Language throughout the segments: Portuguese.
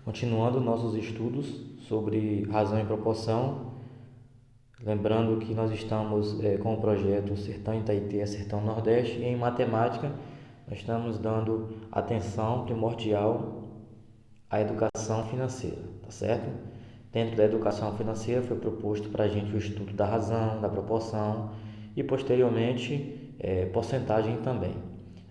Continuando nossos estudos sobre razão e proporção, lembrando que nós estamos com o projeto Sertão Itaité, Sertão Nordeste, e em matemática nós estamos dando atenção primordial à educação financeira, tá certo? Dentro da educação financeira foi proposto para a gente o estudo da razão, da proporção e posteriormente porcentagem também.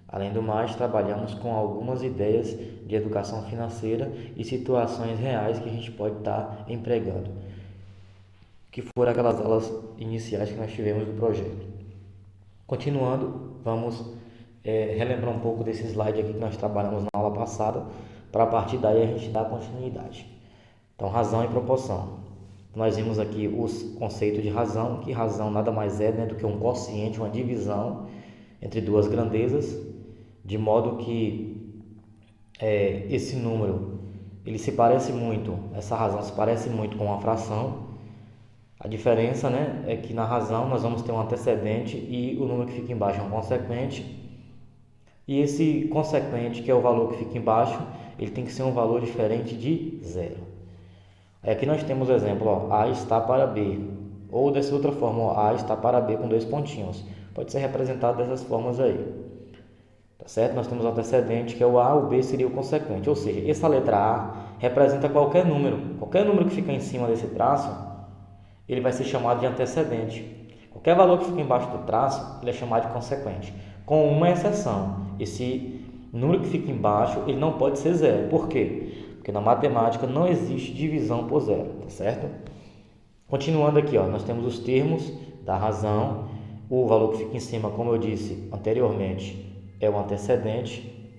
Além do mais, trabalhamos com algumas ideias de educação financeira e situações reais que a gente pode estar empregando, que foram aquelas aulas iniciais que nós tivemos do projeto. Continuando, vamos relembrar um pouco desse slide aqui que nós trabalhamos na aula passada, para a partir daí a gente dar continuidade. Então, razão e proporção. Nós vimos aqui os conceitos de razão, que razão nada mais é, né, do que um quociente, uma divisão entre duas grandezas, de modo que esse número, ele se parece muito, essa razão se parece muito com uma fração. A diferença, né, é que na razão nós vamos ter um antecedente e o número que fica embaixo é um consequente. E esse consequente, que é o valor que fica embaixo, ele tem que ser um valor diferente de zero. Aqui nós temos o exemplo, ó, A está para B, ou dessa outra forma, ó, A está para B com dois pontinhos. Pode ser representado dessas formas aí. Tá certo? Nós temos o antecedente, que é o A, o B seria o consequente. Ou seja, essa letra A representa qualquer número. Qualquer número que fica em cima desse traço, ele vai ser chamado de antecedente. Qualquer valor que fica embaixo do traço, ele é chamado de consequente. Com uma exceção, esse número que fica embaixo, ele não pode ser zero. Por quê? Porque na matemática não existe divisão por zero, tá certo? Continuando aqui, ó, nós temos os termos da razão. O valor que fica em cima, como eu disse anteriormente, é o antecedente,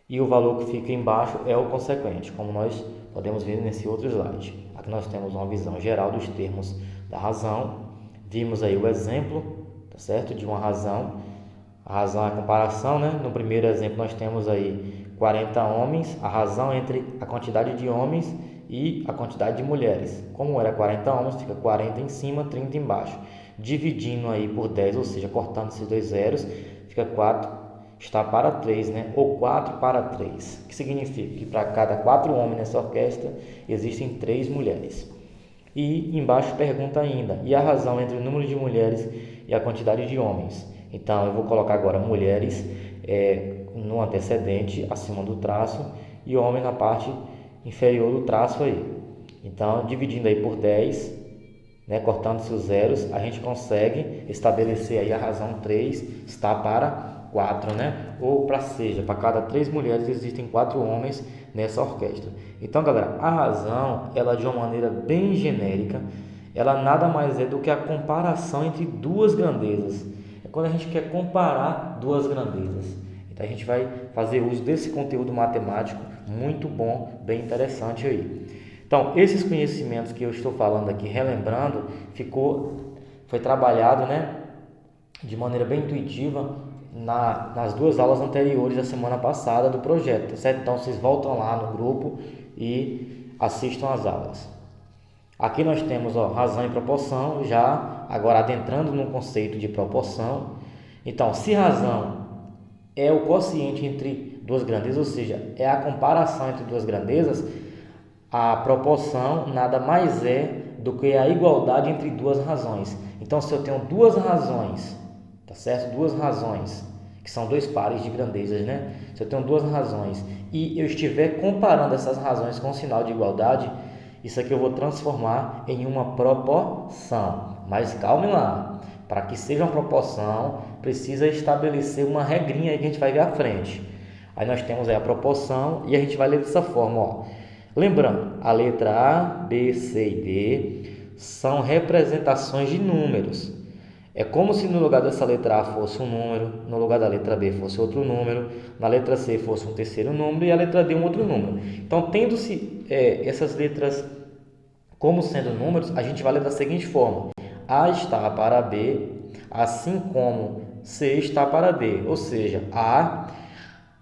e o valor que fica embaixo é o consequente, como nós podemos ver nesse outro slide. Aqui nós temos uma visão geral dos termos da razão. Vimos aí o exemplo, tá certo, de uma razão. A razão é a comparação, né? No primeiro exemplo nós temos aí 40 homens, a razão entre a quantidade de homens e a quantidade de mulheres. Como era 40 homens, fica 40 em cima, 30 embaixo. Dividindo aí por 10, ou seja, cortando esses dois zeros, fica 4 está para 3, né? Ou 4 para 3, que significa que para cada 4 homens nessa orquestra existem 3 mulheres. E embaixo pergunta ainda, e a razão entre o número de mulheres e a quantidade de homens? Então eu vou colocar agora mulheres no antecedente, acima do traço, e homem na parte inferior do traço aí. Então, dividindo aí por 10, né, cortando-se os zeros, a gente consegue estabelecer aí a razão 3 está para 4, né? Ou para seja, para cada 3 mulheres existem 4 homens nessa orquestra. Então, galera, a razão, ela de uma maneira bem genérica, ela nada mais é do que a comparação entre duas grandezas. É quando a gente quer comparar duas grandezas. Então, a gente vai fazer uso desse conteúdo matemático muito bom, bem interessante aí. Então, esses conhecimentos que eu estou falando aqui, relembrando, foi trabalhado, né, de maneira bem intuitiva nas duas aulas anteriores da semana passada do projeto, certo? Então, vocês voltam lá no grupo e assistam às aulas. Aqui nós temos, ó, razão e proporção, já agora adentrando no conceito de proporção. Então, se razão é o quociente entre duas grandezas, ou seja, é a comparação entre duas grandezas, a proporção nada mais é do que a igualdade entre duas razões. Então, se eu tenho duas razões, tá certo? Duas razões, que são dois pares de grandezas, né? Se eu tenho duas razões e eu estiver comparando essas razões com o sinal de igualdade, isso aqui eu vou transformar em uma proporção. Mas calme lá, para que seja uma proporção, precisa estabelecer uma regrinha aí que a gente vai ver à frente. Aí nós temos aí a proporção e a gente vai ler dessa forma, ó. Lembrando, a letra A, B, C e D são representações de números. É como se no lugar dessa letra A fosse um número, no lugar da letra B fosse outro número, na letra C fosse um terceiro número e a letra D um outro número. Então, tendo-se essas letras como sendo números, a gente vai ler da seguinte forma: A está para B, assim como C está para D. Ou seja, A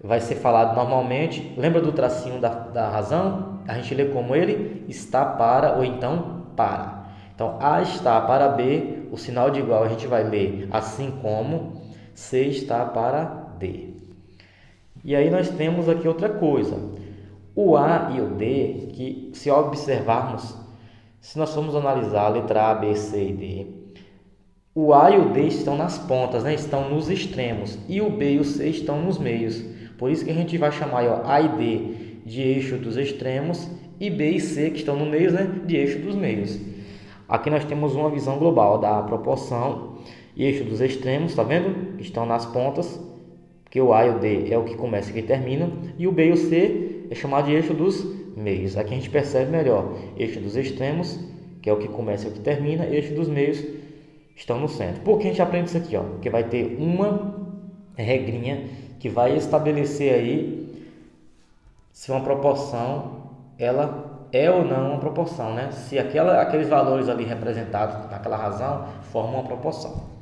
vai ser falado normalmente. Lembra do tracinho da razão? A gente lê como ele está para ou então para. Então, A está para B, o sinal de igual a gente vai ler assim como C está para D. E aí nós temos aqui outra coisa. O A e o D, que se observarmos, se nós formos analisar a letra A, B, C e D, o A e o D estão nas pontas, né? Estão nos extremos, e o B e o C estão nos meios. Por isso que a gente vai chamar ó, A e D de eixo dos extremos e B e C, que estão no meio, né? De eixo dos meios. Aqui nós temos uma visão global da proporção e eixo dos extremos, tá vendo? Estão nas pontas, porque o A e o D é o que começa e que termina, e o B e o C é chamado de eixo dos meios. Aqui a gente percebe melhor, eixo dos extremos, que é o que começa e o que termina, e eixo dos meios estão no centro. Por que a gente aprende isso aqui? Ó? Porque vai ter uma regrinha que vai estabelecer aí se uma proporção ela é ou não uma proporção, né? Se aqueles valores ali representados naquela razão formam uma proporção.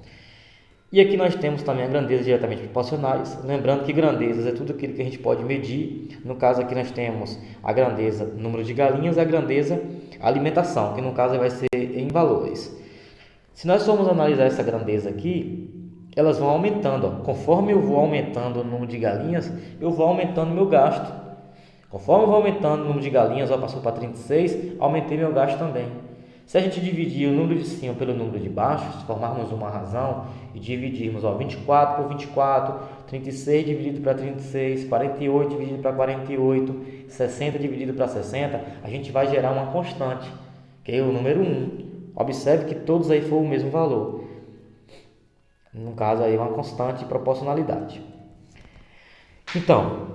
E aqui nós temos também a grandeza diretamente proporcionais, lembrando que grandezas é tudo aquilo que a gente pode medir. No caso aqui nós temos a grandeza número de galinhas e a grandeza alimentação, que no caso vai ser em valores. Se nós formos analisar essa grandeza aqui, elas vão aumentando. Ó. Conforme eu vou aumentando o número de galinhas, eu vou aumentando meu gasto. Conforme eu vou aumentando o número de galinhas, ó, passou para 36, aumentei meu gasto também. Se a gente dividir o número de cima pelo número de baixo, se formarmos uma razão e dividirmos 24 por 24, 36 dividido para 36, 48 dividido para 48, 60 dividido para 60, a gente vai gerar uma constante, que é o número 1. Observe que todos aí foram o mesmo valor. No caso aí uma constante de proporcionalidade. Então,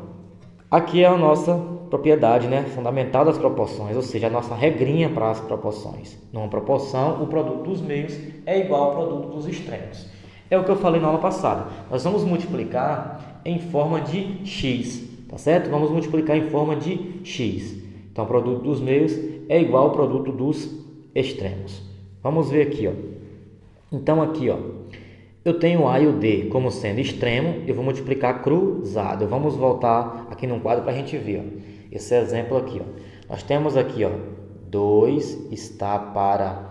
aqui é a nossa propriedade, né, fundamental das proporções, ou seja, a nossa regrinha para as proporções. Numa proporção, o produto dos meios é igual ao produto dos extremos. É o que eu falei na aula passada. Nós vamos multiplicar em forma de x, tá certo? Vamos multiplicar em forma de x. Então, o produto dos meios é igual ao produto dos extremos. Vamos ver aqui, ó. Então, aqui, ó, eu tenho o A e o D como sendo extremo, eu vou multiplicar cruzado. Vamos voltar aqui no quadro para a gente ver, ó. Esse exemplo aqui, ó. Nós temos aqui, ó, 2 está para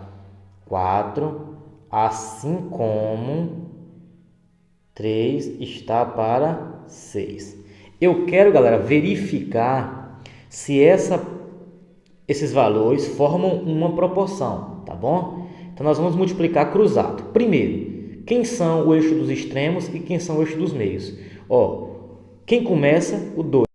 4, assim como 3 está para 6. Eu quero, galera, verificar se esses valores formam uma proporção, tá bom? Então, nós vamos multiplicar cruzado. Primeiro, quem são o eixo dos extremos e quem são o eixo dos meios? Ó, quem começa? O 2.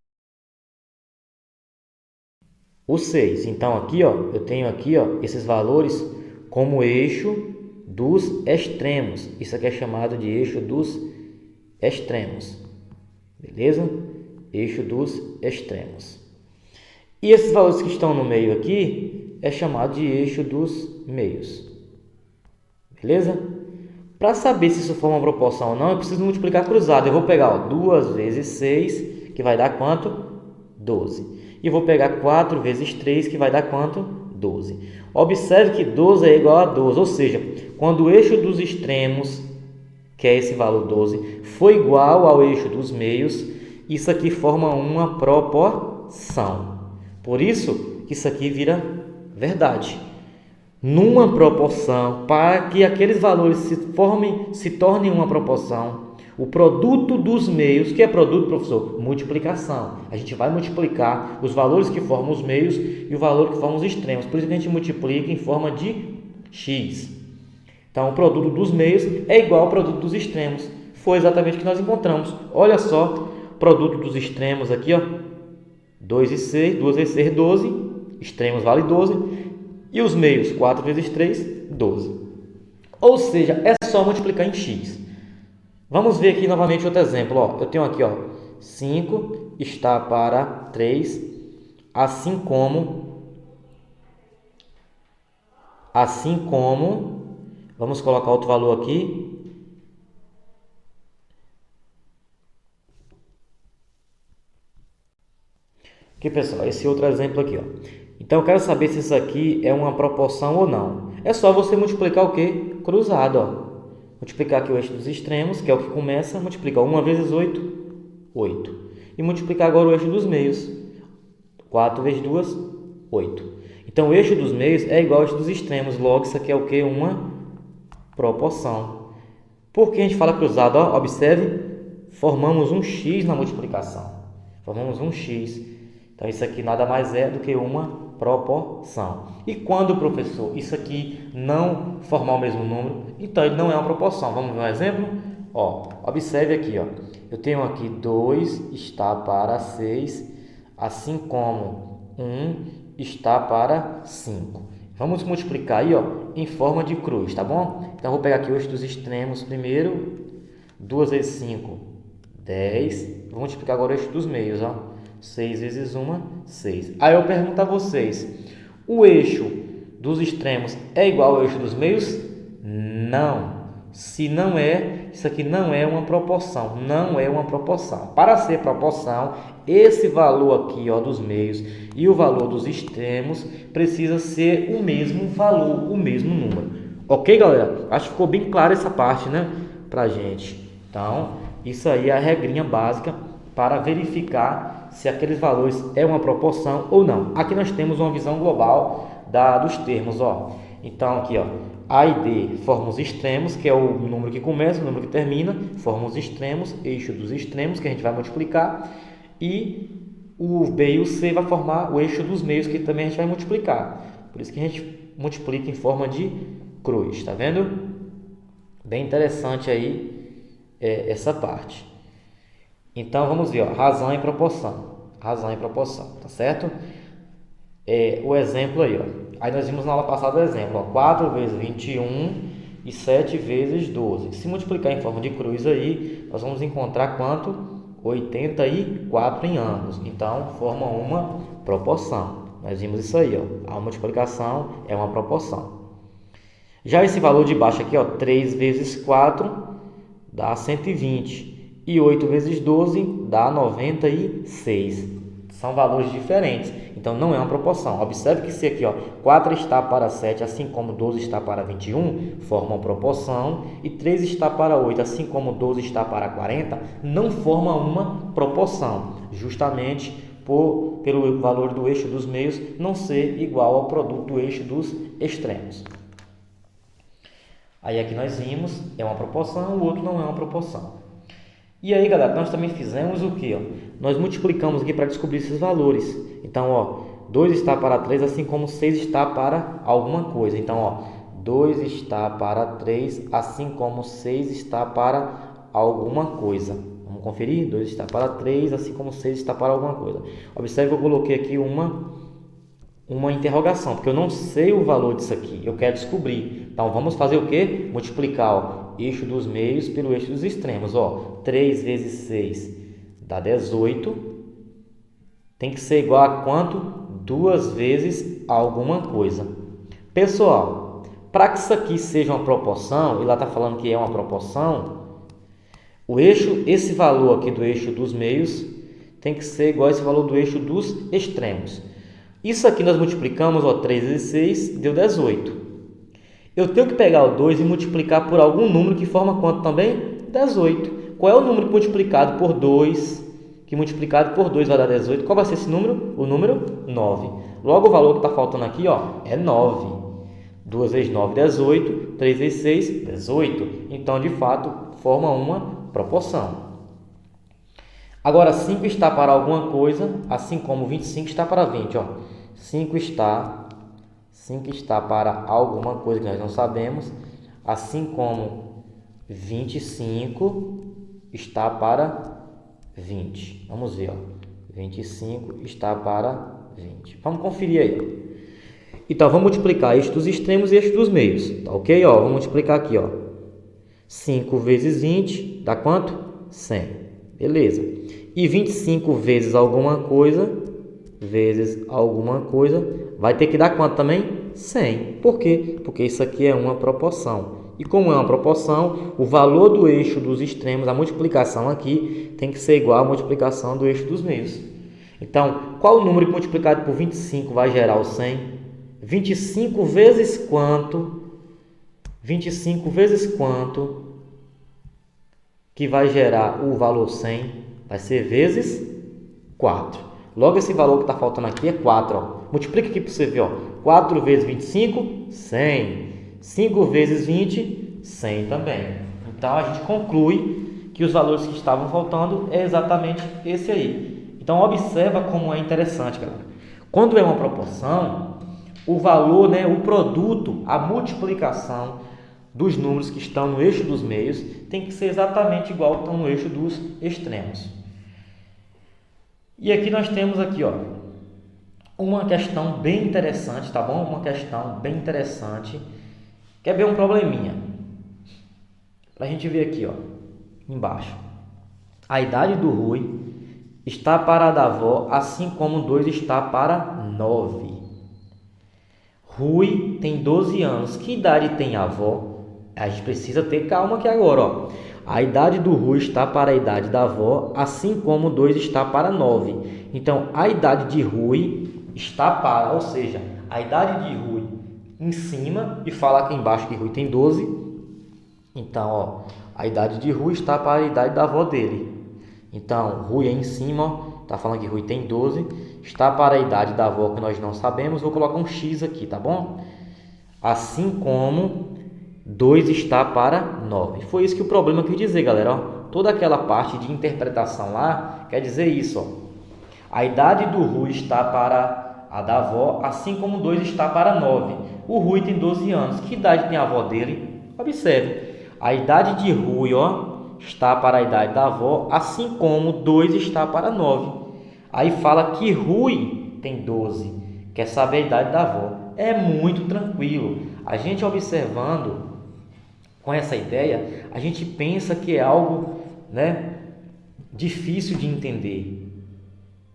O 6. Então, aqui, ó, eu tenho aqui, ó, esses valores como eixo dos extremos. Isso aqui é chamado de eixo dos extremos. Beleza? Eixo dos extremos. E esses valores que estão no meio aqui é chamado de eixo dos meios. Beleza? Para saber se isso for uma proporção ou não, eu preciso multiplicar cruzado. Eu vou pegar, ó, 2 vezes 6, que vai dar quanto? 12. E vou pegar 4 vezes 3, que vai dar quanto? 12. Observe que 12 é igual a 12, ou seja, quando o eixo dos extremos, que é esse valor 12, for igual ao eixo dos meios, isso aqui forma uma proporção. Por isso, isso aqui vira verdade. Numa proporção, para que aqueles valores se tornem uma proporção, o produto dos meios, que é produto, professor? Multiplicação. A gente vai multiplicar os valores que formam os meios e o valor que formam os extremos. Por isso que a gente multiplica em forma de x. Então, o produto dos meios é igual ao produto dos extremos. Foi exatamente o que nós encontramos. Olha só, produto dos extremos aqui, ó. 2 e 6, 2 vezes 6, 12. Extremos vale 12. E os meios, 4 vezes 3, 12. Ou seja, é só multiplicar em x. Vamos ver aqui novamente outro exemplo. Ó. Eu tenho aqui, ó, 5 está para 3, assim como, vamos colocar outro valor aqui. Aqui, pessoal, esse outro exemplo aqui, ó. Então, eu quero saber se isso aqui é uma proporção ou não. É só você multiplicar o quê? Cruzado, ó. Multiplicar aqui o eixo dos extremos, que é o que começa, multiplicar 1 vezes 8, 8. E multiplicar agora o eixo dos meios. 4 vezes 2, 8. Então, o eixo dos meios é igual ao eixo dos extremos. Logo, isso aqui é o quê? Uma proporção. Por que a gente fala cruzado? Ó, observe, formamos um x na multiplicação. Formamos um x. Então, isso aqui nada mais é do que uma proporção. E quando, professor, isso aqui não formar o mesmo número, então ele não é uma proporção. Vamos ver um exemplo? Ó, observe aqui, ó. Eu tenho aqui 2 está para 6, assim como 1 está para 5. Vamos multiplicar aí, ó, em forma de cruz, tá bom? Então, vou pegar aqui o eixo dos extremos primeiro. 2 vezes 5, 10. Vou multiplicar agora o eixo dos meios, ó. 6 vezes 1, 6. Aí eu pergunto a vocês, o eixo dos extremos é igual ao eixo dos meios? Não. Se não é, isso aqui não é uma proporção. Não é uma proporção. Para ser proporção, esse valor aqui, ó, dos meios e o valor dos extremos precisa ser o mesmo valor, o mesmo número. Ok, galera? Acho que ficou bem clara essa parte, né? Pra gente. Então, isso aí é a regrinha básica para verificar se aqueles valores é uma proporção ou não. Aqui nós temos uma visão global dos termos, ó. Então, aqui, ó, A e D formam os extremos, que é o número que começa, o número que termina, formam os extremos, eixo dos extremos, que a gente vai multiplicar, e o B e o C vai formar o eixo dos meios, que também a gente vai multiplicar. Por isso que a gente multiplica em forma de cruz, tá vendo? Bem interessante aí essa parte. Então, vamos ver, ó, razão e proporção. Razão e proporção, tá certo? O exemplo aí, ó. Aí nós vimos na aula passada o exemplo, ó, 4 vezes 21 e 7 vezes 12. Se multiplicar em forma de cruz aí, nós vamos encontrar quanto? 84 em ambos. Então, forma uma proporção. Nós vimos isso aí, ó. A multiplicação é uma proporção. Já esse valor de baixo aqui, ó, 3 vezes 4 dá 120. E 8 vezes 12 dá 96. São valores diferentes. Então, não é uma proporção. Observe que se aqui, ó, 4 está para 7, assim como 12 está para 21, forma uma proporção. E 3 está para 8, assim como 12 está para 40, não forma uma proporção. Justamente pelo valor do eixo dos meios não ser igual ao produto do eixo dos extremos. Aí aqui nós vimos, é uma proporção, o outro não é uma proporção. E aí, galera, nós também fizemos o que? Nós multiplicamos aqui para descobrir esses valores. Então, ó, 2 está para 3, assim como 6 está para alguma coisa. Então, ó, 2 está para 3, assim como 6 está para alguma coisa. Vamos conferir? 2 está para 3, assim como 6 está para alguma coisa. Observe que eu coloquei aqui uma interrogação, porque eu não sei o valor disso aqui, eu quero descobrir. Então, vamos fazer o quê? Multiplicar, ó, eixo dos meios pelo eixo dos extremos. Ó, 3 vezes 6 dá 18. Tem que ser igual a quanto? 2 vezes alguma coisa. Pessoal, para que isso aqui seja uma proporção, e lá está falando que é uma proporção, o eixo, esse valor aqui do eixo dos meios tem que ser igual a esse valor do eixo dos extremos. Isso aqui nós multiplicamos, ó, 3 vezes 6 deu 18. Eu tenho que pegar o 2 e multiplicar por algum número que forma quanto também? 18. Qual é o número multiplicado por 2? Que multiplicado por 2 vai dar 18. Qual vai ser esse número? O número 9. Logo, o valor que está faltando aqui, ó, é 9. 2 vezes 9, 18. 3 vezes 6, 18. Então, de fato, forma uma proporção. Agora, 5 está para alguma coisa, assim como 25 está para 20. Ó. 5 está para alguma coisa que nós não sabemos, assim como 25 está para 20. Vamos ver, ó. 25 está para 20. Vamos conferir aí. Então, vamos multiplicar eixo dos extremos e eixo dos meios. Tá ok? Ó, vamos multiplicar aqui, ó. 5 vezes 20 dá quanto? 100. Beleza. E 25 vezes alguma coisa, vai ter que dar quanto também? 100. Por quê? Porque isso aqui é uma proporção. E como é uma proporção, o valor do eixo dos extremos, a multiplicação aqui, tem que ser igual à multiplicação do eixo dos meios. Então, qual o número multiplicado por 25 vai gerar o 100? 25 vezes quanto? 25 vezes quanto que vai gerar o valor 100? Vai ser vezes 4. Logo, esse valor que está faltando aqui é 4. Ó. Multiplica aqui para você ver. Ó. 4 vezes 25, 100. 5 vezes 20, 100 também. Então, a gente conclui que os valores que estavam faltando é exatamente esse aí. Então, observa como é interessante, galera. Quando é uma proporção, o valor, né, o produto, a multiplicação dos números que estão no eixo dos meios tem que ser exatamente igual ao que estão no eixo dos extremos. E aqui nós temos aqui, ó, uma questão bem interessante, tá bom? Uma questão bem interessante. Quer ver um probleminha? Para a gente ver aqui, ó, embaixo. A idade do Rui está para a da avó, assim como 2 está para 9. Rui tem 12 anos. Que idade tem a avó? A gente precisa ter calma aqui agora, ó. A idade do Rui está para a idade da avó, assim como 2 está para 9. Então, a idade de Rui está para, ou seja, a idade de Rui em cima, e fala aqui embaixo que Rui tem 12. Então, ó, a idade de Rui está para a idade da avó dele. Então, Rui é em cima, está falando que Rui tem 12, está para a idade da avó que nós não sabemos, vou colocar um X aqui, tá bom? Assim como 2 está para 9. Foi isso que o problema quis dizer, galera. Ó, toda aquela parte de interpretação lá quer dizer isso. Ó. A idade do Rui está para a da avó, assim como 2 está para 9. O Rui tem 12 anos. Que idade tem a avó dele? Observe. A idade de Rui, ó, está para a idade da avó, assim como 2 está para 9. Aí fala que Rui tem 12. Quer saber a idade da avó. É muito tranquilo. A gente observando com essa ideia, a gente pensa que é algo, né, difícil de entender.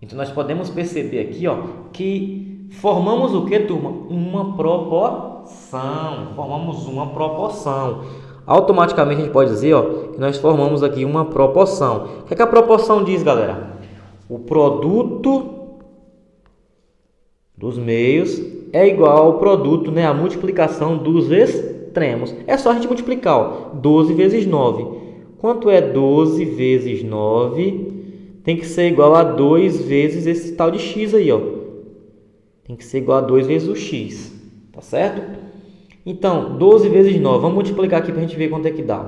Então, nós podemos perceber aqui, ó, que formamos o que, turma? Uma proporção. Formamos uma proporção. Automaticamente, a gente pode dizer, ó, que nós formamos aqui uma proporção. O que é que a proporção diz, galera? O produto dos meios é igual ao produto, né, a multiplicação dos extremos. É só a gente multiplicar, ó, 12 vezes 9. Quanto é 12 vezes 9? Tem que ser igual a 2 vezes esse tal de x aí, ó. Tem que ser igual a 2 vezes o x, tá certo? Então, 12 vezes 9, vamos multiplicar aqui para a gente ver quanto é que dá.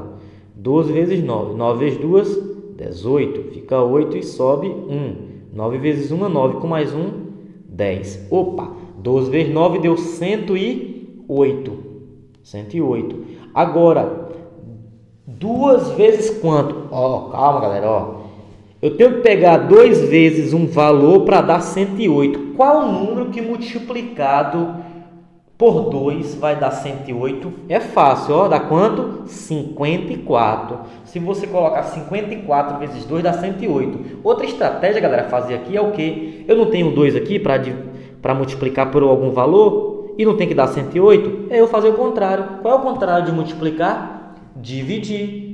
12 vezes 9, 9 vezes 2, 18, fica 8 e sobe 1. 9 vezes 1 é 9, com mais 1, 10. Opa, 12 vezes 9 deu 108. 108. Agora, 2 vezes quanto? Ó, calma, galera, ó. Eu tenho que pegar 2 vezes um valor para dar 108. Qual o número que multiplicado por 2 vai dar 108? É fácil, ó. Dá quanto? 54. Se você colocar 54 vezes 2 dá 108. Outra estratégia, galera, fazer aqui é o quê? Eu não tenho 2 aqui para multiplicar por algum valor e não tem que dar 108? É eu fazer o contrário. Qual é o contrário de multiplicar? Dividir.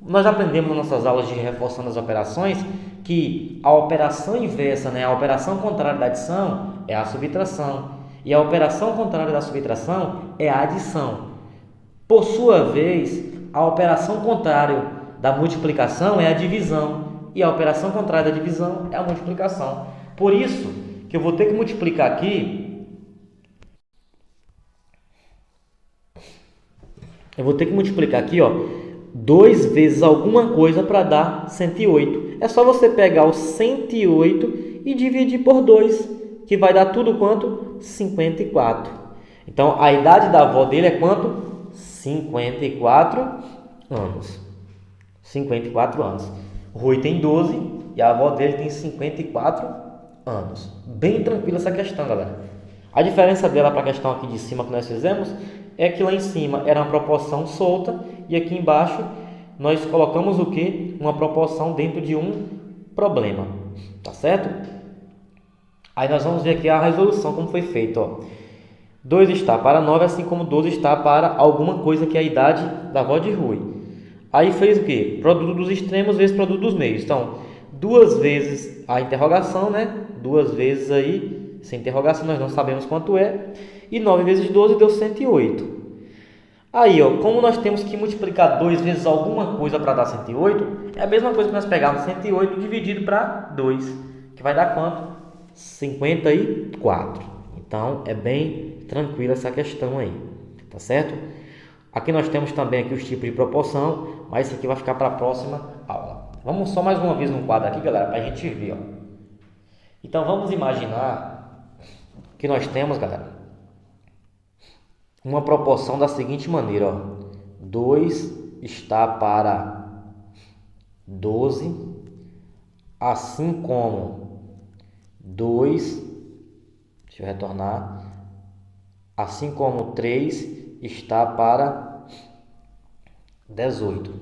Nós aprendemos nas nossas aulas de reforçando as operações que a operação inversa, né, a operação contrária da adição é a subtração. E a operação contrária da subtração é a adição. Por sua vez, a operação contrária da multiplicação é a divisão. E a operação contrária da divisão é a multiplicação. Por isso que eu vou ter que multiplicar aqui. Eu vou ter que multiplicar aqui, ó, 2 vezes alguma coisa para dar 108. É só você pegar o 108 e dividir por 2, que vai dar tudo quanto? 54. Então, a idade da avó dele é quanto? 54 anos. 54 anos. O Rui tem 12 e a avó dele tem 54 anos. Bem tranquila essa questão, galera. A diferença dela para a questão aqui de cima que nós fizemos é que lá em cima era uma proporção solta e aqui embaixo nós colocamos o que? Uma proporção dentro de um problema. Tá certo? Aí nós vamos ver aqui a resolução, como foi feito. Ó. 2 está para 9, assim como 12 está para alguma coisa que é a idade da avó de Rui. Aí fez o quê? Produto dos extremos vezes produto dos meios. Então, 2 vezes a interrogação, né? 2 vezes aí, essa interrogação nós não sabemos quanto é. E 9 vezes 12 deu 108. Aí, ó, como nós temos que multiplicar 2 vezes alguma coisa para dar 108, é a mesma coisa que nós pegarmos 108 dividido para 2, que vai dar quanto? 54. Então, é bem tranquila essa questão aí, tá certo? Aqui nós temos também aqui os tipos de proporção, mas isso aqui vai ficar para a próxima aula. Vamos só mais uma vez no quadro aqui, galera, para a gente ver, ó. Então vamos imaginar que nós temos, galera, uma proporção da seguinte maneira, ó. 2 está para 12, assim como 2, deixa eu retornar, assim como 3 está para 18.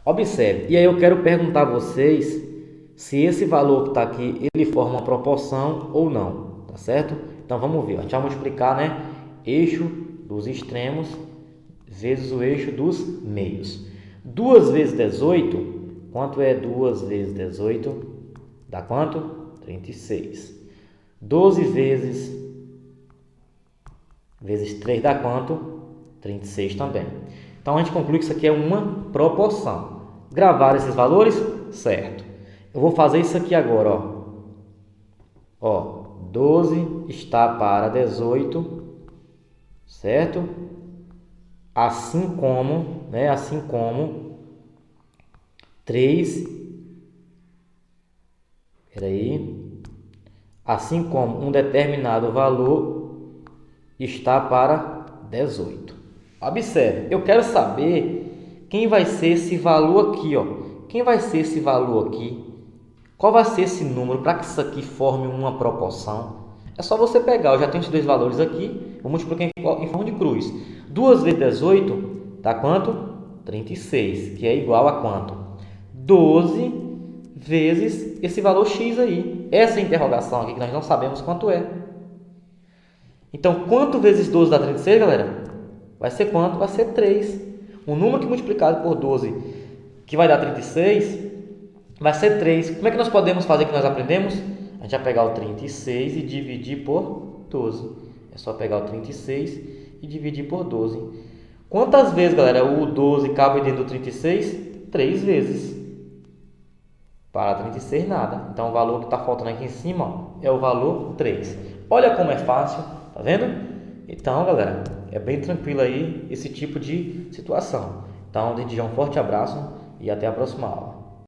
Observe, e aí eu quero perguntar a vocês se esse valor que está aqui, ele forma uma proporção ou não, tá certo? Então vamos ver, a gente vai multiplicar, né? Eixo dos extremos vezes o eixo dos meios. 2 vezes 18, quanto é 2 vezes 18? Dá quanto? 36. 12 vezes 3 dá quanto? 36 também. Então a gente conclui que isso aqui é uma proporção. Gravar esses valores? Certo. Eu vou fazer isso aqui agora, ó. 12 está para 18, certo? Assim como, né? Assim como 3, assim como um determinado valor está para 18. Observe, eu quero saber quem vai ser esse valor aqui, ó. Quem vai ser esse valor aqui? Qual vai ser esse número para que isso aqui forme uma proporção? É só você pegar, eu já tenho esses dois valores aqui, vou multiplicar em forma de cruz. 2 vezes 18 dá quanto? 36, que é igual a quanto? 12 vezes esse valor x aí. Essa interrogação aqui que nós não sabemos quanto é. Então, quanto vezes 12 dá 36, galera? Vai ser quanto? Vai ser 3. O número que multiplicado por 12, que vai dar 36, vai ser 3. Como é que nós podemos fazer que nós aprendemos? A gente vai pegar o 36 e dividir por 12. É só pegar o 36 e dividir por 12. Quantas vezes, galera, o 12 cabe dentro do 36? 3 vezes. Para 36, nada. Então, o valor que está faltando aqui em cima, ó, é o valor 3. Olha como é fácil, tá vendo? Então, galera, é bem tranquilo aí esse tipo de situação. Então, desde já um forte abraço e até a próxima aula.